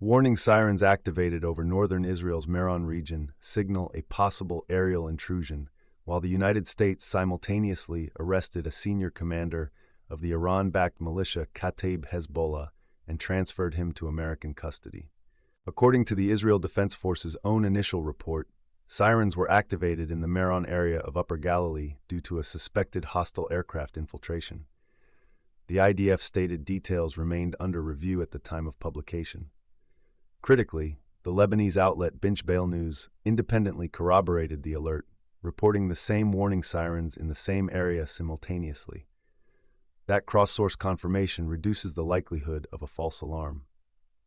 Warning sirens activated over northern Israel's Meron region signal a possible aerial intrusion, while the United States simultaneously arrested a senior commander of the Iran-backed militia Kataib Hezbollah and transferred him to American custody. According to the Israel Defense Force's own initial report, sirens were activated in the Meron area of Upper Galilee due to a suspected hostile aircraft infiltration. The IDF stated details remained under review at the time of publication. Critically, the Lebanese outlet bintjbeilnews independently corroborated the alert, reporting the same warning sirens in the same area simultaneously. That cross-source confirmation reduces the likelihood of a false alarm.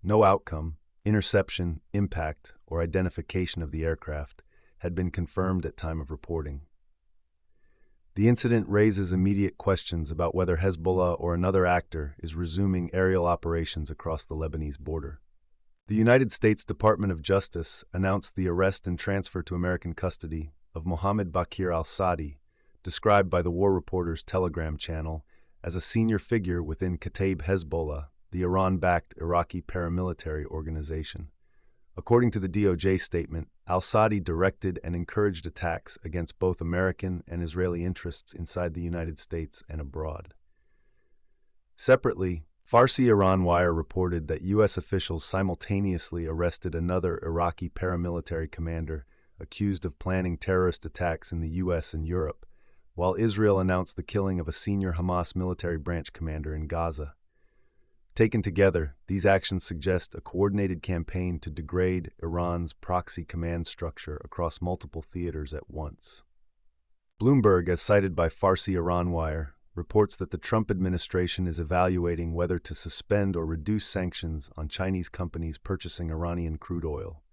No outcome, interception, impact, or identification of the aircraft had been confirmed at time of reporting. The incident raises immediate questions about whether Hezbollah or another actor is resuming aerial operations across the Lebanese border. The United States Department of Justice announced the arrest and transfer to American custody of Mohammed Baqir al-Saadi, described by the War Reporter's Telegram channel as a senior figure within Kataib Hezbollah, the Iran-backed Iraqi paramilitary organization. According to the DOJ statement, al-Saadi directed and encouraged attacks against both American and Israeli interests inside the United States and abroad. Separately, Farsi Iran Wire reported that U.S. officials simultaneously arrested another Iraqi paramilitary commander accused of planning terrorist attacks in the U.S. and Europe, while Israel announced the killing of a senior Hamas military branch commander in Gaza. Taken together, these actions suggest a coordinated campaign to degrade Iran's proxy command structure across multiple theaters at once. Bloomberg, as cited by Farsi Iran Wire, reports that the Trump administration is evaluating whether to suspend or reduce sanctions on Chinese companies purchasing Iranian crude oil.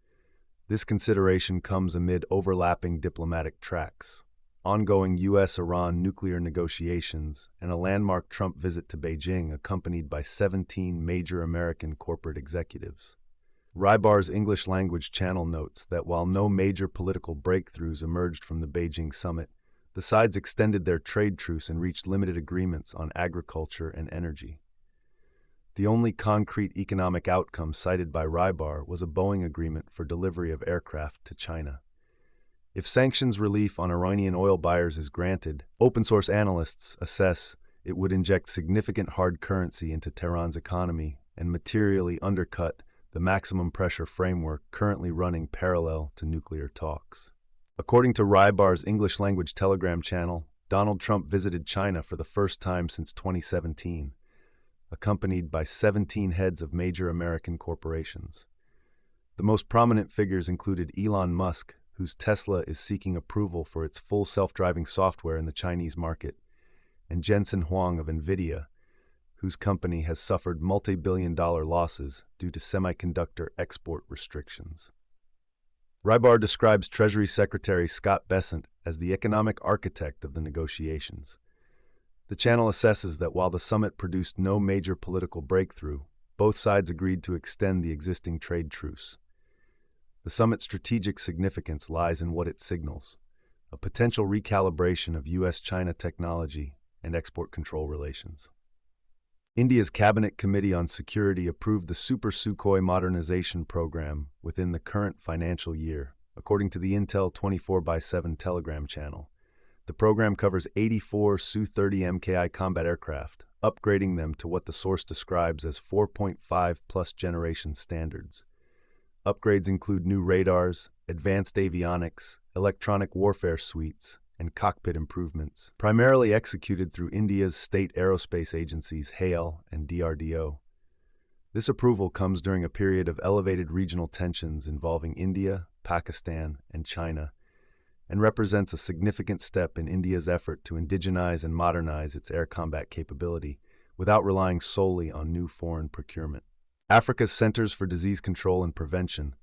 This consideration comes amid overlapping diplomatic tracks, ongoing U.S.-Iran nuclear negotiations, and a landmark Trump visit to Beijing accompanied by 17 major American corporate executives. Rybar's English-language channel notes that while no major political breakthroughs emerged from the Beijing summit, the sides extended their trade truce and reached limited agreements on agriculture and energy. The only concrete economic outcome cited by Rybar was a Boeing agreement for delivery of aircraft to China. If sanctions relief on Iranian oil buyers is granted, open-source analysts assess it would inject significant hard currency into Tehran's economy and materially undercut the maximum pressure framework currently running parallel to nuclear talks. According to Rybar's English-language Telegram channel, Donald Trump visited China for the first time since 2017, accompanied by 17 heads of major American corporations. The most prominent figures included Elon Musk, whose Tesla is seeking approval for its full self-driving software in the Chinese market, and Jensen Huang of NVIDIA, whose company has suffered multi-billion-dollar losses due to semiconductor export restrictions. Rybar describes Treasury Secretary Scott Bessent as the economic architect of the negotiations. The channel assesses that while the summit produced no major political breakthrough, both sides agreed to extend the existing trade truce. The summit's strategic significance lies in what it signals: a potential recalibration of U.S.-China technology and export control relations. India's Cabinet Committee on Security approved the Super Sukhoi modernization program within the current financial year, according to the Intel 24/7 Telegram channel. The program covers 84 Su-30 MKI combat aircraft, upgrading them to what the source describes as 4.5+ generation standards. Upgrades include new radars, advanced avionics, electronic warfare suites, and cockpit improvements, primarily executed through India's state aerospace agencies HAL and DRDO. This approval comes during a period of elevated regional tensions involving India, Pakistan, and China, and represents a significant step in India's effort to indigenize and modernize its air combat capability without relying solely on new foreign procurement. Africa's Centers for Disease Control and Prevention,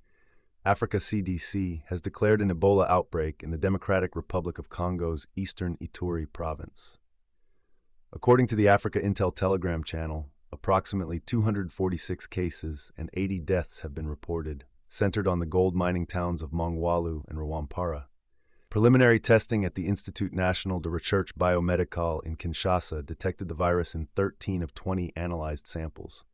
Africa CDC, has declared an Ebola outbreak in the Democratic Republic of Congo's eastern Ituri province. According to the Africa Intel Telegram channel, approximately 246 cases and 80 deaths have been reported, centered on the gold mining towns of Mongwalu and Rwampara. Preliminary testing at the Institut National de Recherche Biomédicale in Kinshasa detected the virus in 13 of 20 analyzed samples.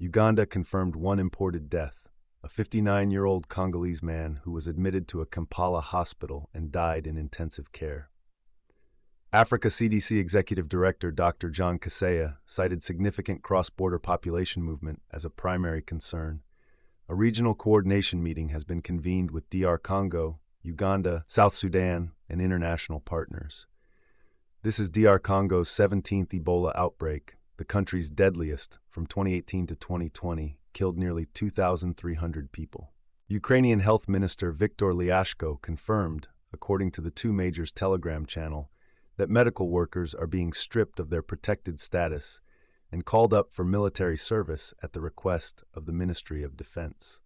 Uganda confirmed one imported death, a 59-year-old Congolese man who was admitted to a Kampala hospital and died in intensive care. Africa CDC Executive Director Dr. John Kaseya cited significant cross-border population movement as a primary concern. A regional coordination meeting has been convened with DR Congo, Uganda, South Sudan, and international partners. This is DR Congo's 17th Ebola outbreak, the country's deadliest from 2018 to 2020, killed nearly 2,300 people. Ukrainian Health Minister Viktor Lyashko confirmed, according to the Two Majors Telegram channel, that medical workers are being stripped of their protected status and called up for military service at the request of the Ministry of Defense.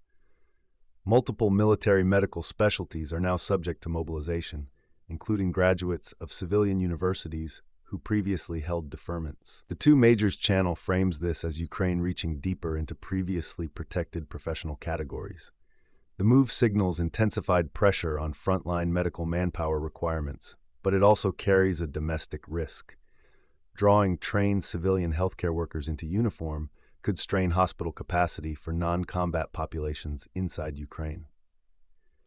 Multiple military medical specialties are now subject to mobilization, including graduates of civilian universities who previously held deferments. The Two Majors channel frames this as Ukraine reaching deeper into previously protected professional categories. The move signals intensified pressure on frontline medical manpower requirements, but it also carries a domestic risk. Drawing trained civilian healthcare workers into uniform could strain hospital capacity for non-combat populations inside Ukraine.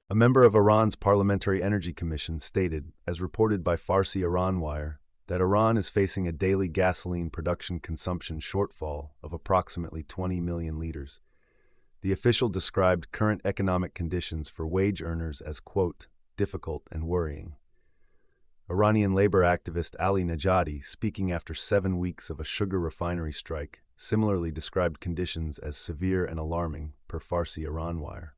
A member of Iran's Parliamentary Energy Commission stated, as reported by Farsi Iran Wire, that Iran is facing a daily gasoline production consumption shortfall of approximately 20 million liters. The official described current economic conditions for wage earners as, quote, difficult and worrying. Iranian labor activist Ali Najadi, speaking after 7 weeks of a sugar refinery strike, similarly described conditions as severe and alarming, per Farsi Iran Wire.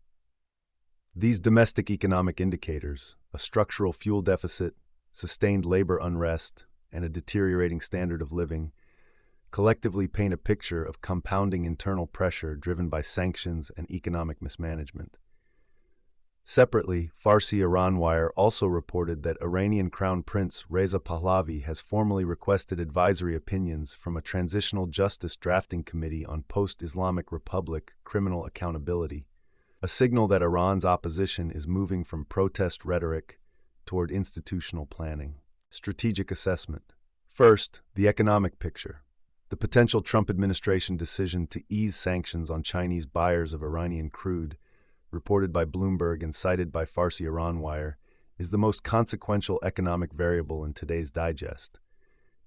These domestic economic indicators, a structural fuel deficit, sustained labor unrest, and a deteriorating standard of living, collectively paint a picture of compounding internal pressure driven by sanctions and economic mismanagement. Separately, Farsi Iran Wire also reported that Iranian Crown Prince Reza Pahlavi has formally requested advisory opinions from a Transitional Justice Drafting Committee on Post-Islamic Republic criminal accountability, a signal that Iran's opposition is moving from protest rhetoric toward institutional planning. Strategic assessment. First, the economic picture. The potential Trump administration decision to ease sanctions on Chinese buyers of Iranian crude, reported by Bloomberg and cited by Farsi Iran Wire, is the most consequential economic variable in today's digest.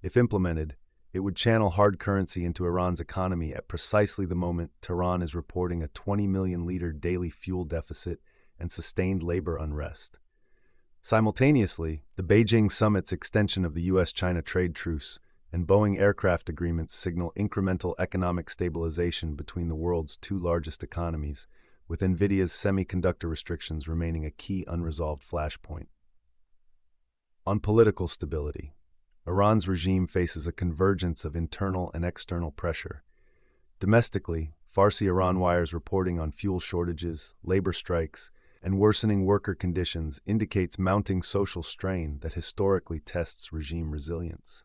If implemented, it would channel hard currency into Iran's economy at precisely the moment Tehran is reporting a 20 million-liter daily fuel deficit and sustained labor unrest. Simultaneously, the Beijing summit's extension of the U.S.-China trade truce and Boeing aircraft agreements signal incremental economic stabilization between the world's two largest economies, with NVIDIA's semiconductor restrictions remaining a key unresolved flashpoint. On political stability, Iran's regime faces a convergence of internal and external pressure. Domestically, Farsi Iran Wire's reporting on fuel shortages, labor strikes, and worsening worker conditions indicates mounting social strain that historically tests regime resilience.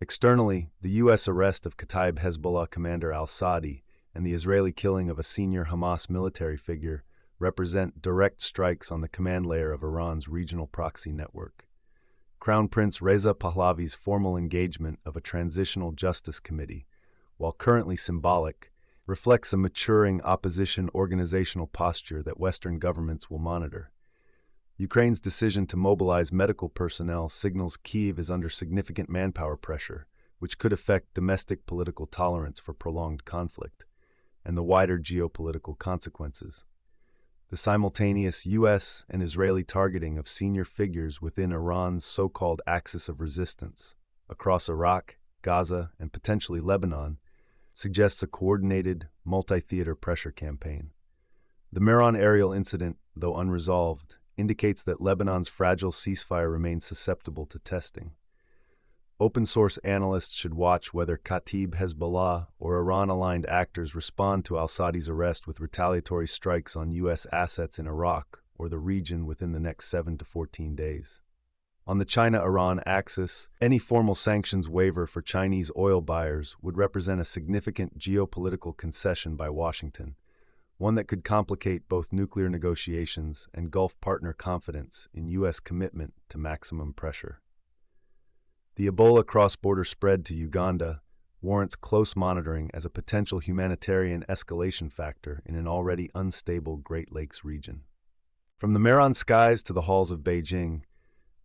Externally, the U.S. arrest of Kataib Hezbollah commander al-Saadi and the Israeli killing of a senior Hamas military figure represent direct strikes on the command layer of Iran's regional proxy network. Crown Prince Reza Pahlavi's formal engagement of a Transitional Justice Committee, while currently symbolic, reflects a maturing opposition organizational posture that Western governments will monitor. Ukraine's decision to mobilize medical personnel signals Kyiv is under significant manpower pressure, which could affect domestic political tolerance for prolonged conflict, and the wider geopolitical consequences. The simultaneous U.S. and Israeli targeting of senior figures within Iran's so-called axis of resistance, across Iraq, Gaza, and potentially Lebanon, suggests a coordinated, multi-theater pressure campaign. The Meron aerial incident, though unresolved, indicates that Lebanon's fragile ceasefire remains susceptible to testing. Open-source analysts should watch whether Kataib Hezbollah or Iran-aligned actors respond to al-Saadi's arrest with retaliatory strikes on U.S. assets in Iraq or the region within the next 7 to 14 days. On the China-Iran axis, any formal sanctions waiver for Chinese oil buyers would represent a significant geopolitical concession by Washington, one that could complicate both nuclear negotiations and Gulf partner confidence in U.S. commitment to maximum pressure. The Ebola cross-border spread to Uganda, warrants close monitoring as a potential humanitarian escalation factor in an already unstable Great Lakes region. From the Meron skies to the halls of Beijing,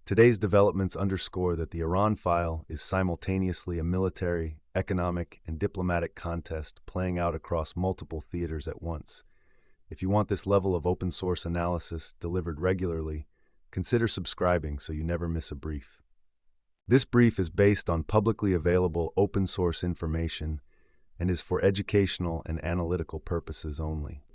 today's developments underscore that the Iran file is simultaneously a military, economic, and diplomatic contest playing out across multiple theaters at once. If you want this level of open-source analysis delivered regularly, consider subscribing so you never miss a brief. This brief is based on publicly available open-source information and is for educational and analytical purposes only.